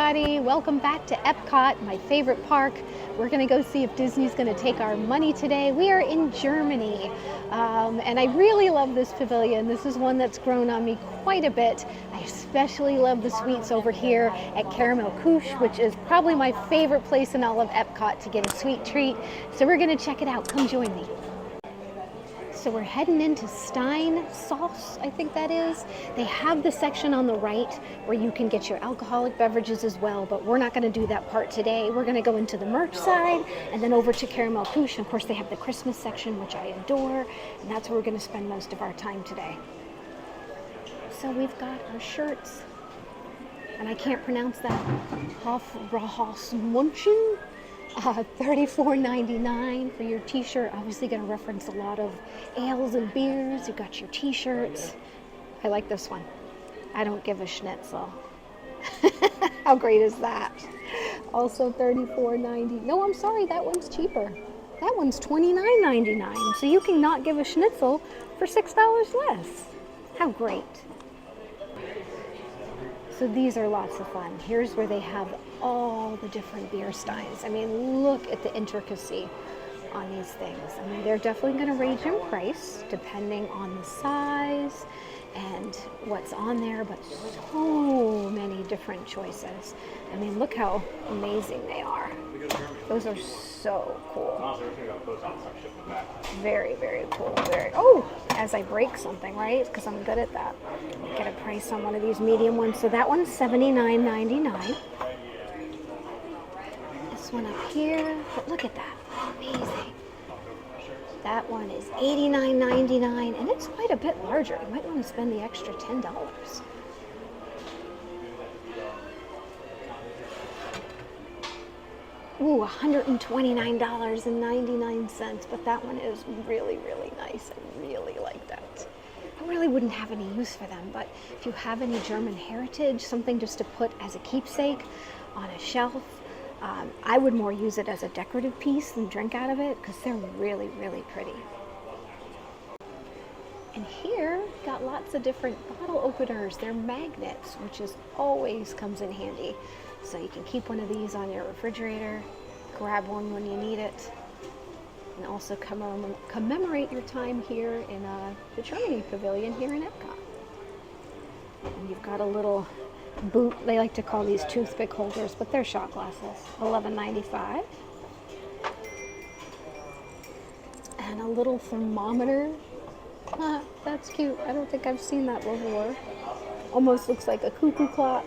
everybody. Welcome back to Epcot, my favorite park. We're going to go see if Disney's going to take our money today. We are in Germany, and I really love this pavilion. This is one that's grown on me quite a bit. I especially love the suites over here at Caramel Couche, which is probably my favorite place in all of Epcot to get a sweet treat. So we're going to check it out. Come join me. So we're heading into Steins sauce, I think that is. They have the section on the right where you can get your alcoholic beverages as well, but we're not going to do that part today. We're going to go into the merch side and then over to Caramel Couche. And of course, they have the Christmas section, which I adore, and that's where we're going to spend most of our time today. So we've got our shirts, and I can't pronounce that. Hofbrauchsmunchen. $34.99 for your t-shirt. Obviously going to reference a lot of ales and beers. You've got your t-shirts. I like this one. I don't give a schnitzel. How great is that? Also $34.90. No, I'm sorry, that one's cheaper. That one's $29.99. So you can not give a schnitzel for $6 less. How great. So these are lots of fun. Here's where they have all the different beer steins. I mean, look at the intricacy on these things. I mean, they're definitely going to range in price depending on the size and what's on there, but so many different choices. I mean, look how amazing they are. Those are so cool. Very, very cool. As I break something, right? Because I'm good at that. Get a price on one of these medium ones. So that one's $79.99. This one up here, but look at that. Amazing. That one is $89.99, and it's quite a bit larger. You might want to spend the extra $10. Ooh, $129.99, but that one is really, really nice. I really like that. I really wouldn't have any use for them, but if you have any German heritage, something just to put as a keepsake on a shelf, I would more use it as a decorative piece than drink out of it because they're really, really pretty. And here, got lots of different bottle openers. They're magnets, which always comes in handy. So you can keep one of these on your refrigerator, grab one when you need it, and also commemorate your time here in the Germany Pavilion here in Epcot. And you've got a little boot, they like to call these toothpick holders, but they're shot glasses, $11.95. And a little thermometer. That's cute. I don't think I've seen that before. Almost looks like a cuckoo clock.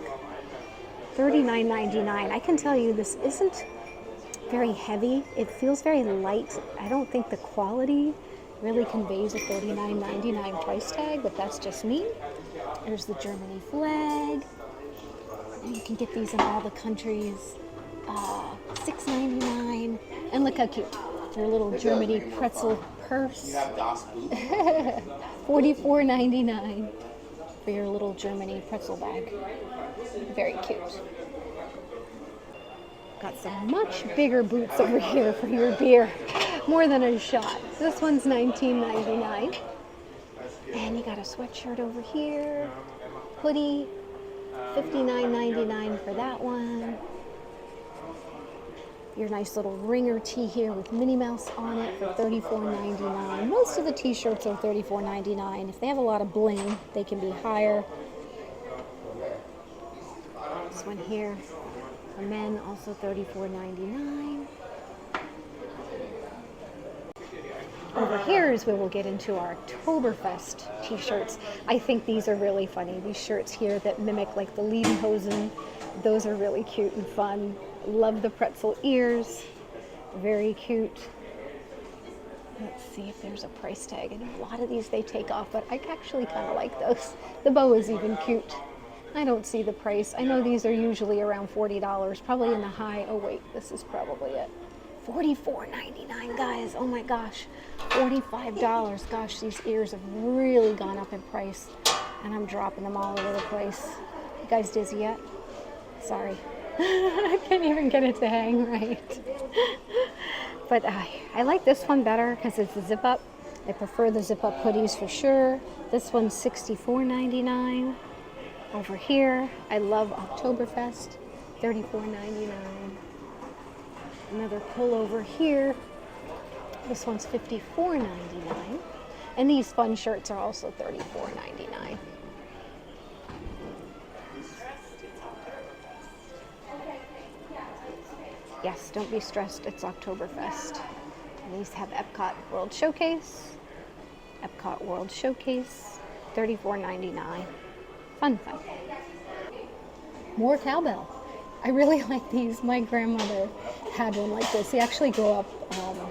$39.99. I can tell you this isn't very heavy. It feels very light. I don't think the quality really conveys a $39.99 price tag, but that's just me. There's the Germany flag. You can get these in all the countries. $6.99. And look how cute. Their little Germany pretzel purse. $44.99 for your little Germany pretzel bag. Very cute. Got some much bigger boots over here for your beer. More than a shot. This one's $19.99. And you got a sweatshirt over here. Hoodie. $59.99 for that one. Your nice little ringer tee here with Minnie Mouse on it for $34.99. Most of the t-shirts are $34.99. If they have a lot of bling, they can be higher. This one here for men, also $34.99. Over here is where we'll get into our Oktoberfest t-shirts. I think these are really funny. These shirts here that mimic like the Lederhosen, those are really cute and fun. Love the pretzel ears, very cute. Let's see if there's a price tag. And a lot of these they take off, but I actually kind of like those. The bow is even cute. I don't see the price. I know these are usually around $40, probably in the high. Oh wait, this is probably it. $44.99, guys. Oh my gosh, $45. Gosh, these ears have really gone up in price, and I'm dropping them all over the place. You guys dizzy yet? Sorry. I can't even get it to hang right. But I like this one better because it's a zip up. I prefer the zip up hoodies for sure. This one's $64.99. Over here, I love Oktoberfest. $34.99. Another pullover here. This one's $54.99. And these fun shirts are also $34.99. Yes, don't be stressed, it's Oktoberfest. And these have Epcot World Showcase. Epcot World Showcase, $34.99. Fun, fun. More cowbell. I really like these. My grandmother had one like this. They actually grew up,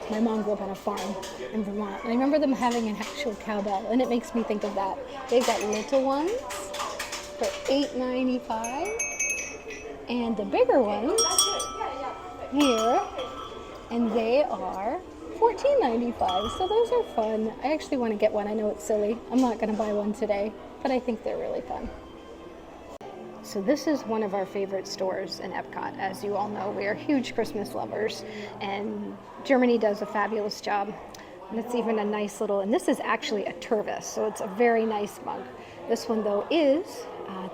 my mom grew up on a farm in Vermont. And I remember them having an actual cowbell, and it makes me think of that. They've got little ones for $8.95, and the bigger ones here, and they are $14.95. So those are fun. I actually want to get one. I know it's silly. I'm not going to buy one today, but I think they're really fun. So this is one of our favorite stores in Epcot. As you all know, we are huge Christmas lovers, and Germany does a fabulous job. And it's even a nice little, and this is actually a Tervis, so it's a very nice mug. This one though is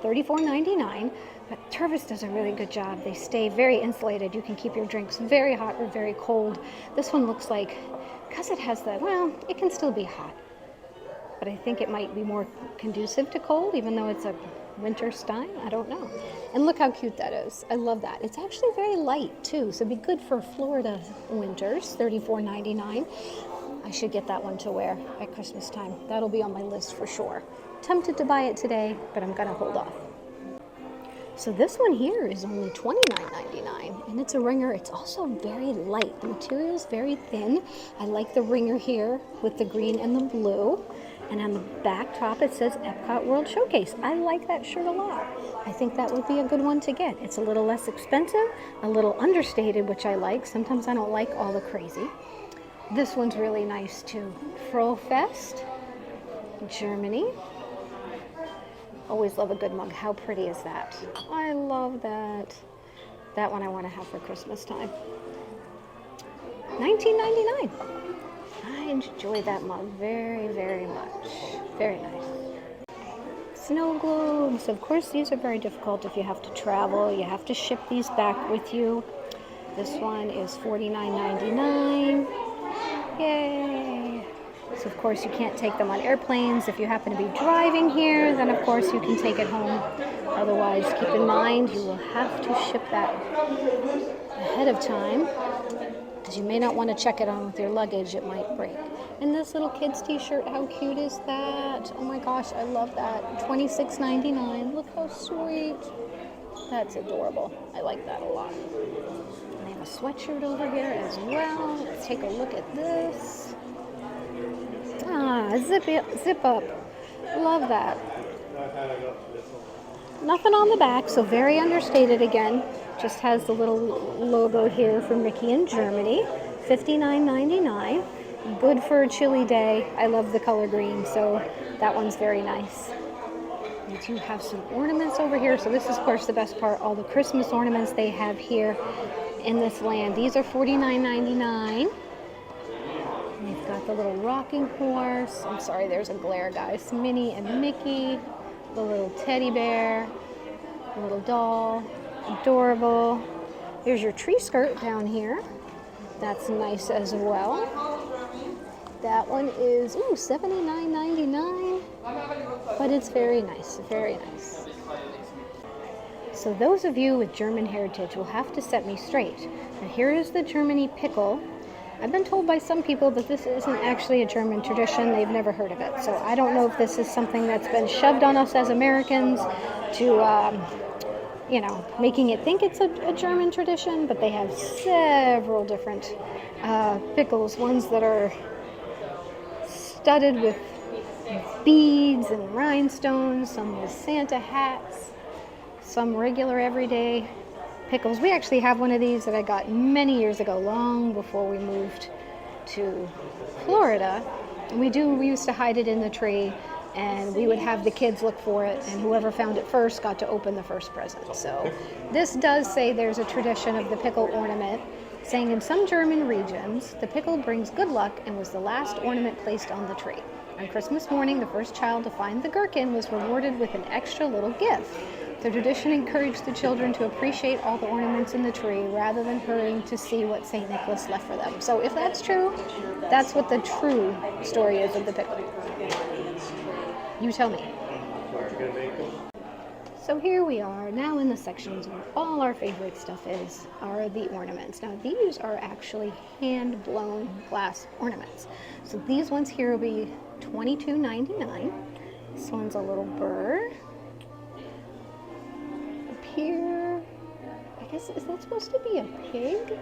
$34.99, but Tervis does a really good job. They stay very insulated. You can keep your drinks very hot or very cold. This one looks like, because it has the, well, it can still be hot, but I think it might be more conducive to cold, even though it's a winter Stein, I don't know. And look how cute that is. I love that. It's actually very light too, so it'd be good for Florida winters, $34.99. I should get that one to wear at Christmas time. That'll be on my list for sure. Tempted to buy it today, but I'm gonna hold off. So this one here is only $29.99, and it's a ringer. It's also very light. The material is very thin. I like the ringer here with the green and the blue. And on the back top, it says Epcot World Showcase. I like that shirt a lot. I think that would be a good one to get. It's a little less expensive, a little understated, which I like. Sometimes I don't like all the crazy. This one's really nice too. Frohfest, Germany. Always love a good mug. How pretty is that? I love that. That one I want to have for Christmas time. $19.99. I enjoy that mug very, very much. Very nice. Snow globes. Of course, these are very difficult if you have to travel. You have to ship these back with you. This one is $49.99. Yay! So, of course, you can't take them on airplanes. If you happen to be driving here, then, of course, you can take it home. Otherwise, keep in mind, you will have to ship that ahead of time, because you may not want to check it on with your luggage. It might break. And this little kid's t-shirt, how cute is that? Oh my gosh, I love that. $26.99. Look how sweet. That's adorable. I like that a lot. And they have a sweatshirt over here as well. Let's take a look at this. Ah, zip up. Love that. Nothing on the back, so very understated again. Just has the little logo here for Mickey in Germany. $59.99. Good for a chilly day. I love the color green, so that one's very nice. We do have some ornaments over here. So this is, of course, the best part. All the Christmas ornaments they have here in this land. These are $49.99. They've got the little rocking horse. I'm sorry, there's a glare, guys. Minnie and Mickey. The little teddy bear. The little doll. Adorable. Here's your tree skirt down here. That's nice as well. That one is $79.99, but it's very nice, very nice. So those of you with German heritage will have to set me straight. Now here is the Germany pickle. I've been told by some people that this isn't actually a German tradition. They've never heard of it. So I don't know if this is something that's been shoved on us as Americans to making it think it's a German tradition, but they have several different pickles, ones that are studded with beads and rhinestones, some with Santa hats, some regular everyday pickles. We actually have one of these that I got many years ago, long before we moved to Florida. And we used to hide it in the tree, and we would have the kids look for it, and whoever found it first got to open the first present. So this does say there's a tradition of the pickle ornament, saying in some German regions, the pickle brings good luck and was the last ornament placed on the tree. On Christmas morning, the first child to find the gherkin was rewarded with an extra little gift. The tradition encouraged the children to appreciate all the ornaments in the tree rather than hurrying to see what St. Nicholas left for them. So if that's true, that's what the true story is of the pickle. You tell me. So here we are, now in the sections where all our favorite stuff are the ornaments. Now these are actually hand-blown glass ornaments. So these ones here will be $22.99. This one's a little bird. Up here, I guess, is that supposed to be a pig?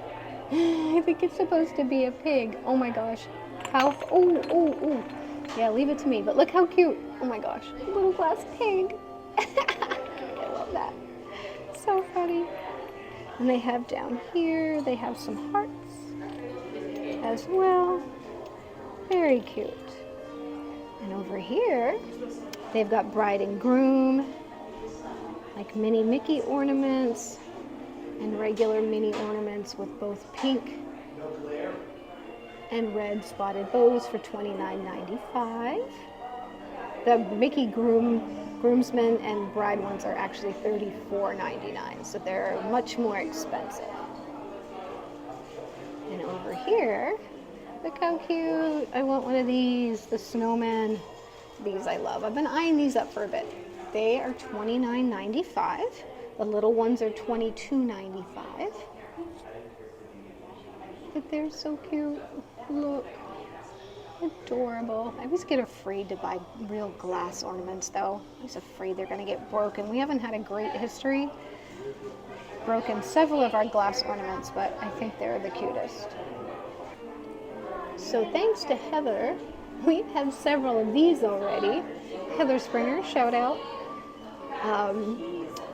I think it's supposed to be a pig. Oh my gosh. Oh. Yeah, leave it to me, but look how cute. Oh my gosh, little glass pig. I love that. So funny. And they have down here, they have some hearts as well. Very cute. And over here, they've got bride and groom, like mini Mickey ornaments and regular mini ornaments with both pink and red spotted bows for $29.95. The Mickey groomsmen and bride ones are actually $34.99, so they're much more expensive. And over here, look how cute. I want one of these, the snowman. These I love. I've been eyeing these up for a bit. They are $29.95. The little ones are $22.95. But they're so cute. Look. Adorable. I always get afraid to buy real glass ornaments though. I'm always afraid they're going to get broken. We haven't had a great history. Broken several of our glass ornaments, but I think they're the cutest. So thanks to Heather, we have several of these already. Heather Springer, shout out.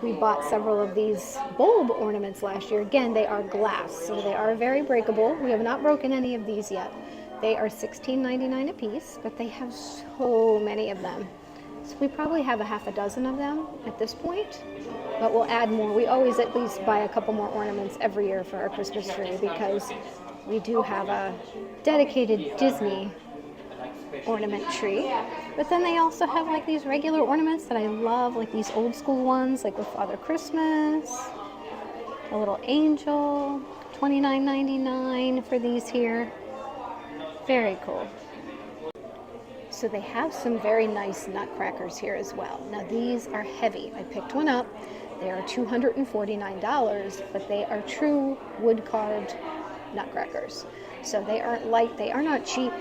We bought several of these bulb ornaments last year. Again, they are glass, so they are very breakable. We have not broken any of these yet. They are $16.99 a piece, but they have so many of them. So we probably have a half a dozen of them at this point, but we'll add more. We always at least buy a couple more ornaments every year for our Christmas tree because we do have a dedicated Disney ornament tree. But then they also have like these regular ornaments that I love, like these old school ones, like with Father Christmas, a little angel, $29.99 for these here. Very cool. So they have some very nice nutcrackers here as well. Now these are heavy. I picked one up. They are $249, but they are true wood carved nutcrackers. So they aren't light, they are not cheap,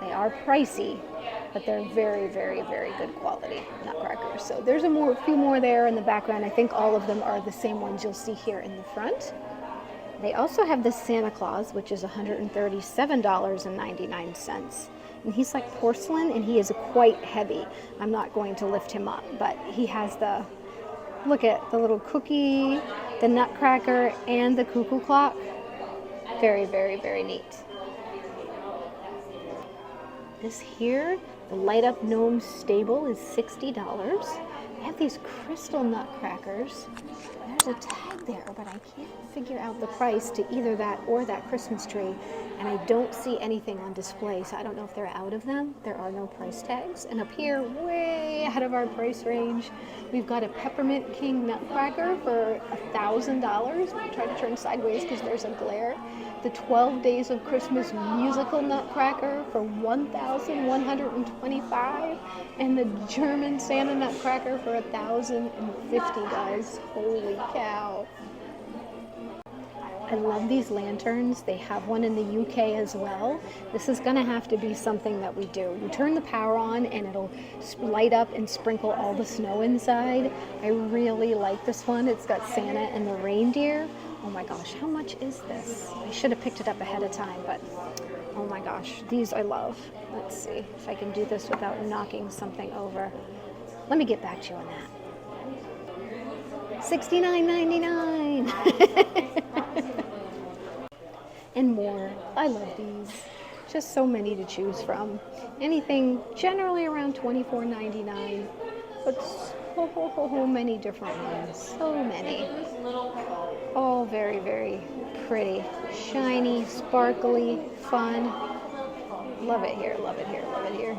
they are pricey, but they're very, very, very good quality nutcrackers. So there's a few more there in the background. I think all of them are the same ones you'll see here in the front. They also have this Santa Claus, which is $137.99. And he's like porcelain, and he is quite heavy. I'm not going to lift him up, but he has look at the little cookie, the nutcracker, and the cuckoo clock. Very, very, very neat. This here, the light up gnome stable, is $60. They have these crystal nutcrackers. There's a tag there, but I can't figure out the price to either that or that Christmas tree. And I don't see anything on display, so I don't know if they're out of them. There are no price tags. And up here, way out of our price range, we've got a Peppermint King nutcracker for $1,000. I'll try to turn sideways because there's a glare. The 12 Days of Christmas musical nutcracker for $1,125, and the German Santa nutcracker for $1,050, guys. Holy cow. I love these lanterns. They have one in the UK as well. This is gonna have to be something that we do. You turn the power on and it'll light up and sprinkle all the snow inside. I really like this one. It's got Santa and the reindeer. Oh my gosh, how much is this? I should have picked it up ahead of time, but oh my gosh, these I love. Let's see if I can do this without knocking something over. Let me get back to you on that. $69.99. And more. I love these. Just so many to choose from. Anything generally around $24.99, but so many different ones. So many. All very, very pretty. Shiny, sparkly, fun. Love it here, love it here, love it here.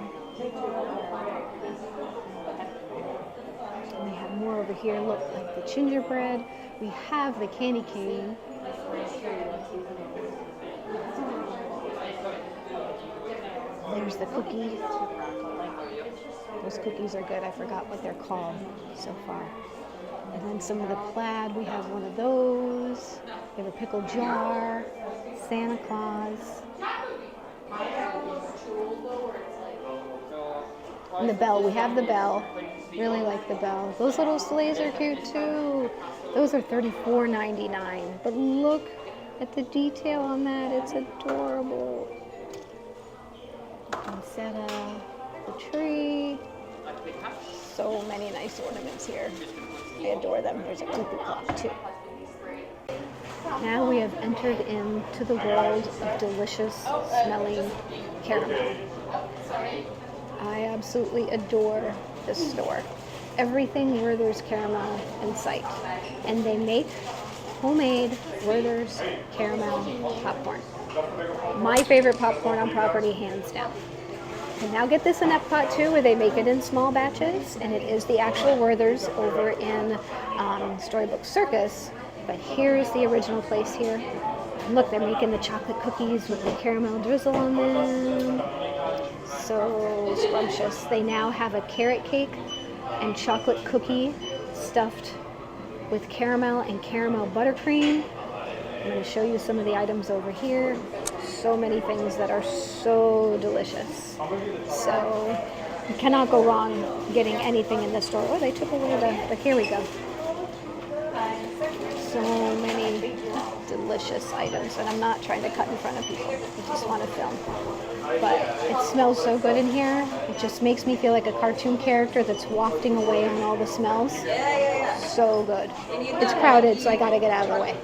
And they have more of over here look like the gingerbread. We have the candy cane. There's the cookie. Those cookies are good. I forgot what they're called so far. And then some of the plaid. We have one of those. We have a pickle jar. Santa Claus. And the bell. We have the bell. Really like the bell. Those little sleighs are cute too. Those are $34.99. But look at the detail on that. It's adorable. Poinsettia, the tree. So many nice ornaments here. I adore them. There's a cuckoo clock too. Now we have entered into the world of delicious smelling caramel. I absolutely adore this store. Everything Werther's caramel in sight. And they make homemade Werther's caramel popcorn. My favorite popcorn on property, hands down. You can now get this in Epcot too, where they make it in small batches, and it is the actual Werther's over in Storybook Circus. But here's the original place here. And look, they're making the chocolate cookies with the caramel drizzle on them. So scrumptious. They now have a carrot cake and chocolate cookie stuffed with caramel and caramel buttercream. I'm going to show you some of the items over here. So many things that are so delicious. So you cannot go wrong getting anything in this store. Oh, they took away the here we go. So many delicious items, and I'm not trying to cut in front of people. I just want to film. But it smells so good in here. It just makes me feel like a cartoon character that's wafting away on all the smells. So good. It's crowded, so I got to get out of the way.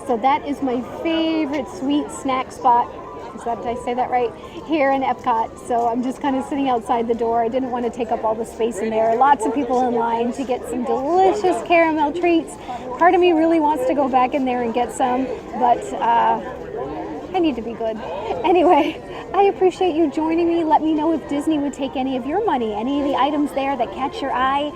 So that is my favorite sweet snack spot. Did I say that right? Here in Epcot. So I'm just kind of sitting outside the door. I didn't want to take up all the space in there. Lots of people in line to get some delicious caramel treats. Part of me really wants to go back in there and get some, but I need to be good. Anyway, I appreciate you joining me. Let me know if Disney would take any of your money, any of the items there that catch your eye.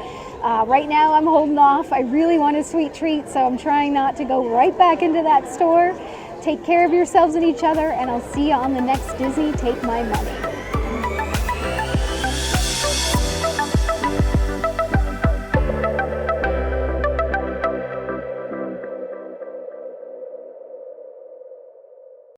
Right now I'm holding off. I really want a sweet treat, so I'm trying not to go right back into that store. Take care of yourselves and each other, and I'll see you on the next Disney Take My Money.